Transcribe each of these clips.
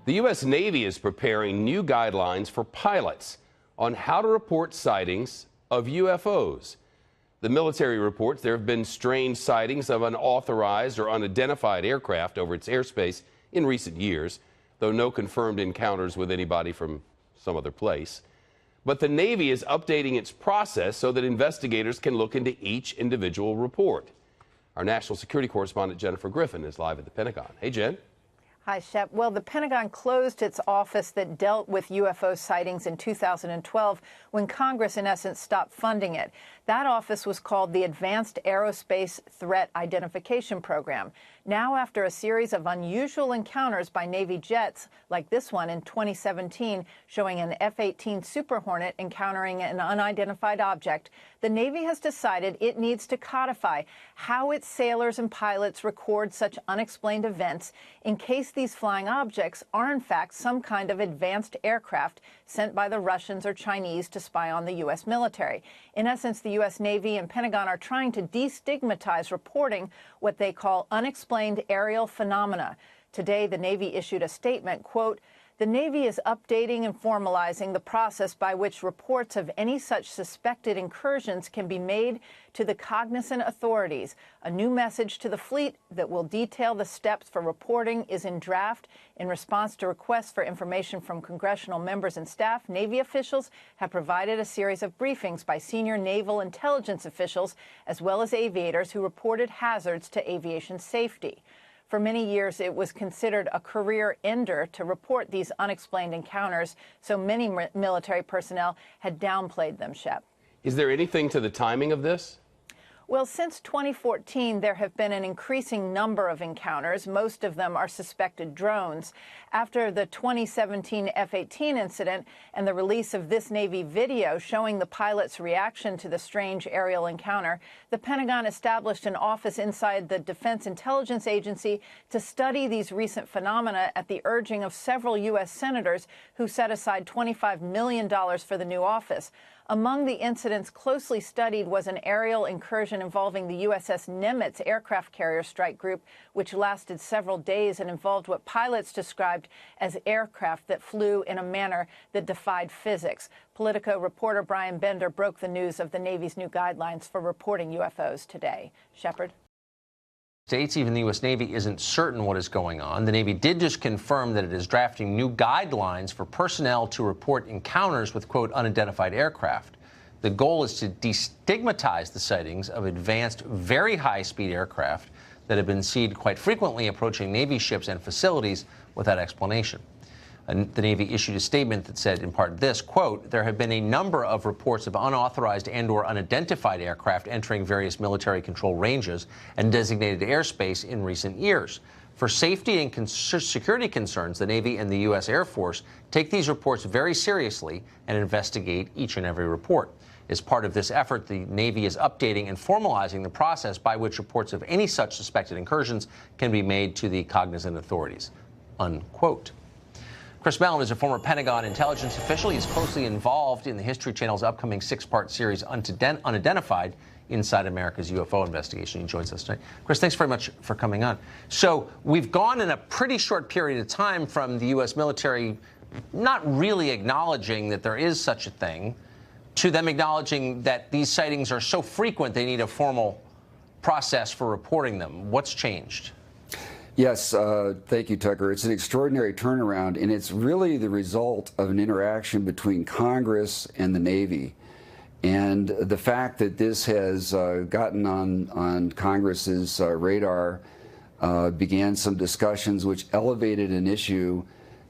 The U.S. Navy is preparing new guidelines for pilots on how to report sightings of UFOs. The military reports there have been strange sightings of unauthorized or unidentified aircraft over its airspace in recent years, though no confirmed encounters with anybody from some other place. But the Navy is updating its process so that investigators can look into each individual report. Our national security correspondent Jennifer Griffin is live at the Pentagon. Hey, Jen. Hi, Shep. Well, the Pentagon closed its office that dealt with UFO sightings in 2012 when Congress, in essence, stopped funding it. That office was called the Advanced Aerospace Threat Identification Program. Now, after a series of unusual encounters by Navy jets, like this one in 2017, showing an F-18 Super Hornet encountering an unidentified object, the Navy has decided it needs to codify how its sailors and pilots record such unexplained events in case these flying objects are in fact some kind of advanced aircraft sent by the Russians or Chinese to spy on the U.S. military. In essence, the U.S. Navy and Pentagon are trying to destigmatize reporting what they call unexplained aerial phenomena. Today, the Navy issued a statement, quote, "The Navy is updating and formalizing the process by which reports of any such suspected incursions can be made to the cognizant authorities. A new message to the fleet that will detail the steps for reporting is in draft. In response to requests for information from congressional members and staff, Navy officials have provided a series of briefings by senior naval intelligence officials as well as aviators who reported hazards to aviation safety." For many years, it was considered a career ender to report these unexplained encounters, so many military personnel had downplayed them, Shep. Is there anything to the timing of this? Well, since 2014, there have been an increasing number of encounters. Most of them are suspected drones. After the 2017 F-18 incident and the release of this Navy video showing the pilot's reaction to the strange aerial encounter, the Pentagon established an office inside the Defense Intelligence Agency to study these recent phenomena at the urging of several U.S. senators who set aside $25 million for the new office. Among the incidents closely studied was an aerial incursion involving the USS Nimitz aircraft carrier strike group, which lasted several days and involved what pilots described as aircraft that flew in a manner that defied physics. Politico reporter Brian Bender broke the news of the Navy's new guidelines for reporting UFOs today. Shepard. States, even the U.S. Navy isn't certain what is going on. The Navy did just confirm that it is drafting new guidelines for personnel to report encounters with, quote, unidentified aircraft. The goal is to destigmatize the sightings of advanced, very high-speed aircraft that have been seen quite frequently approaching Navy ships and facilities without explanation. The Navy issued a statement that said, in part, this, quote, "There have been a number of reports of unauthorized and/or unidentified aircraft entering various military control ranges and designated airspace in recent years. For safety and security concerns, the Navy and the U.S. Air Force take these reports very seriously and investigate each and every report. As part of this effort, the Navy is updating and formalizing the process by which reports of any such suspected incursions can be made to the cognizant authorities," unquote. Chris Mellon is a former Pentagon intelligence official. He's closely involved in the History Channel's upcoming 6-part series, Unidentified, Inside America's UFO Investigation. He joins us tonight. Chris, thanks very much for coming on. So we've gone in a pretty short period of time from the U.S. military not really acknowledging that there is such a thing to them acknowledging that these sightings are so frequent they need a formal process for reporting them. What's changed? Yes, thank you, Tucker. It's an extraordinary turnaround, and it's really the result of an interaction between Congress and the Navy. And the fact that this has gotten on Congress's radar began some discussions which elevated an issue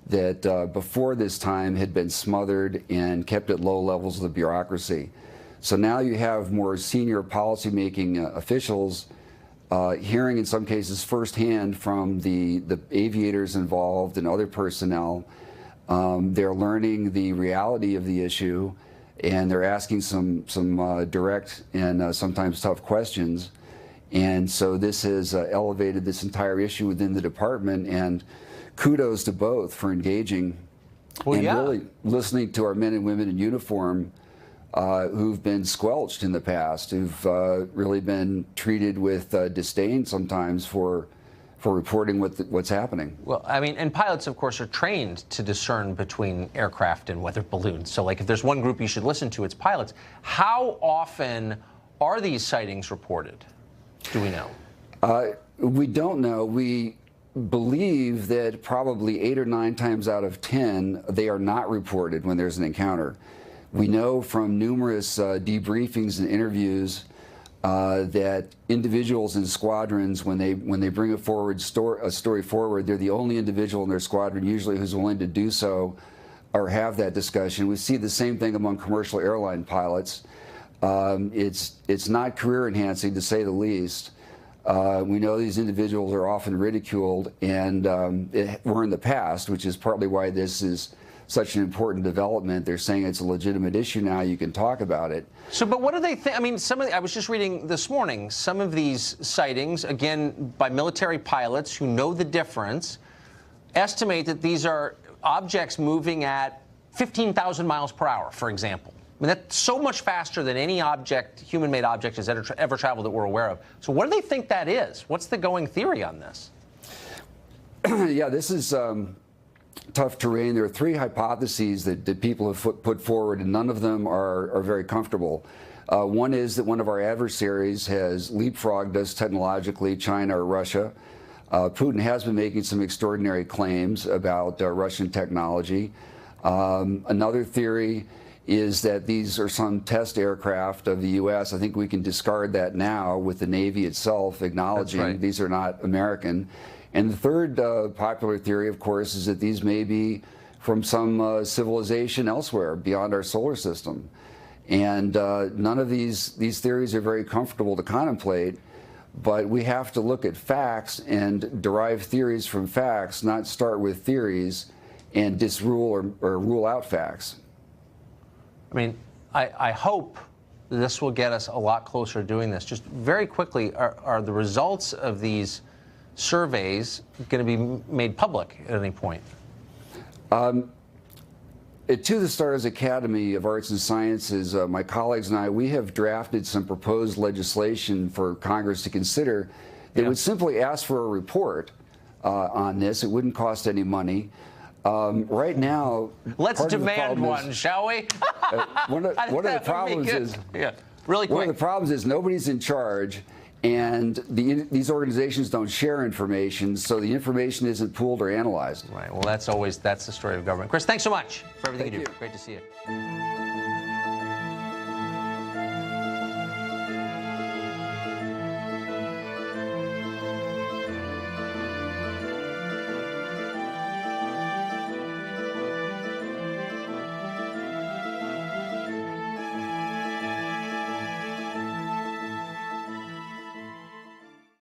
that before this time had been smothered and kept at low levels of the bureaucracy. So now you have more senior policymaking officials hearing in some cases firsthand from the aviators involved and other personnel. They're learning the reality of the issue, and they're asking some direct and sometimes tough questions. And so this has elevated this entire issue within the department, and kudos to both for engaging and really listening to our men and women in uniform who've been squelched in the past, who've really been treated with disdain sometimes for for reporting what's happening. Well, I mean, and pilots, of course, are trained to discern between aircraft and weather balloons. So, like, if there's one group you should listen to, it's pilots. How often are these sightings reported? Do we know? We don't know. We believe that probably 8 or 9 times out of 10, they are not reported when there's an encounter. We know from numerous debriefings and interviews that individuals in squadrons, when they bring a story forward, they're the only individual in their squadron usually who's willing to do so or have that discussion. We see the same thing among commercial airline pilots. It's not career enhancing, to say the least. We know these individuals are often ridiculed, and were in the past, which is partly why this is such an important development. They're saying it's a legitimate issue now. You can talk about it. So, but what do they think? I mean, I was just reading this morning, some of these sightings, again, by military pilots who know the difference, estimate that these are objects moving at 15,000 miles per hour, for example. I mean, that's so much faster than any object, human-made object, has ever traveled that we're aware of. So what do they think that is? What's the going theory on this? Yeah, this is tough terrain. There are 3 hypotheses that people have put forward, and none of them are very comfortable. One is that one of our adversaries has leapfrogged us technologically, China or Russia. Putin has been making some extraordinary claims about Russian technology. Another theory is that these are some test aircraft of the U.S. I think we can discard that now with the Navy itself acknowledging these are not American. And the third popular theory, of course, is that these may be from some civilization elsewhere beyond our solar system. And none of these theories are very comfortable to contemplate, but we have to look at facts and derive theories from facts, not start with theories and disrule or rule out facts. I mean, I hope this will get us a lot closer to doing this. Just very quickly, are the results of these surveys going to be made public at any point? To the Stars Academy of Arts and Sciences, my colleagues and I, we have drafted some proposed legislation for Congress to consider that would simply ask for a report on this. It wouldn't cost any money. Right now, let's demand one, shall we? One of the problems is, really quick. One of the problems is nobody's in charge, and these organizations don't share information, so the information isn't pooled or analyzed. Right. Well, that's the story of government. Chris, thanks so much for everything you do. Great to see you.